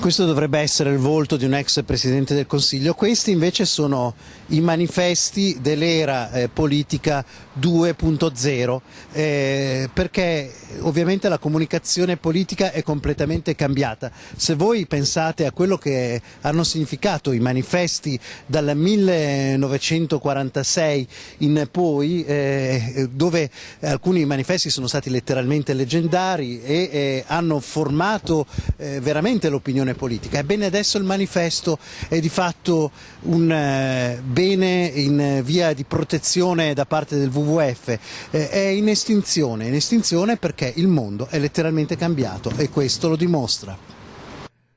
Questo dovrebbe essere il volto di un ex Presidente del Consiglio, questi invece sono i manifesti dell'era politica 2.0, perché ovviamente la comunicazione politica è completamente cambiata. Se voi pensate a quello che hanno significato i manifesti dal 1946 in poi, dove alcuni manifesti sono stati letteralmente leggendari e hanno formato veramente l'opinione politica. Ebbene, adesso il manifesto è di fatto un bene in via di protezione da parte del WWF, è in estinzione perché il mondo è letteralmente cambiato e questo lo dimostra.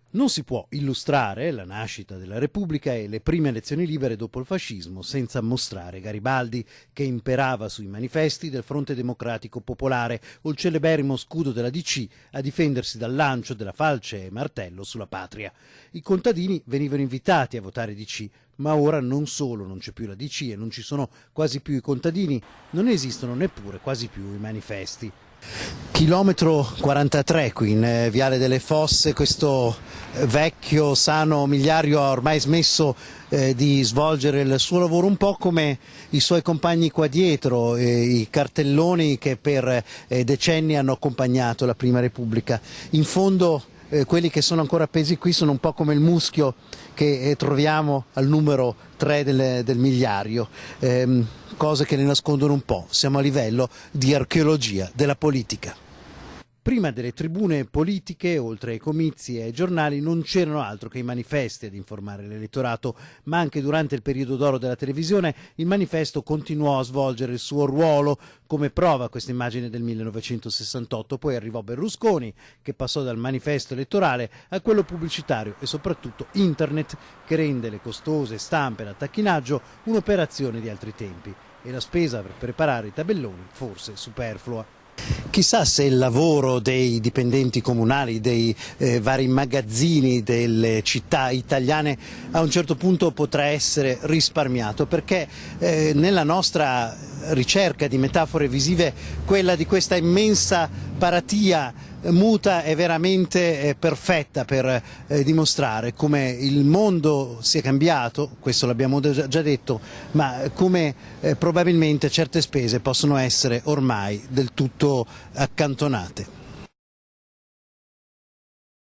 Non si può illustrare la nascita della Repubblica e le prime elezioni libere dopo il fascismo senza mostrare Garibaldi, che imperava sui manifesti del Fronte Democratico Popolare, o il celeberrimo scudo della DC a difendersi dal lancio della falce e martello sulla patria. I contadini venivano invitati a votare DC, ma ora non solo non c'è più la DC e non ci sono quasi più i contadini, non esistono neppure quasi più i manifesti. Chilometro 43 qui in Viale delle Fosse, questo vecchio sano miliario ha ormai smesso di svolgere il suo lavoro, un po' come i suoi compagni qua dietro, i cartelloni che per decenni hanno accompagnato la Prima Repubblica. In fondo quelli che sono ancora appesi qui sono un po' come il muschio che troviamo al numero 3 del miliario, cose che ne nascondono un po'. Siamo a livello di archeologia della politica. Prima delle tribune politiche, oltre ai comizi e ai giornali, non c'erano altro che i manifesti ad informare l'elettorato, ma anche durante il periodo d'oro della televisione il manifesto continuò a svolgere il suo ruolo, come prova questa immagine del 1968. Poi arrivò Berlusconi, che passò dal manifesto elettorale a quello pubblicitario e soprattutto internet, che rende le costose stampe da tacchinaggio un'operazione di altri tempi e la spesa per preparare i tabelloni forse superflua. Chissà se il lavoro dei dipendenti comunali, dei vari magazzini delle città italiane a un certo punto potrà essere risparmiato, perché nella nostra ricerca di metafore visive quella di questa immensa paratia muta è veramente perfetta per dimostrare come il mondo sia cambiato, questo l'abbiamo già detto, ma come probabilmente certe spese possono essere ormai del tutto accantonate.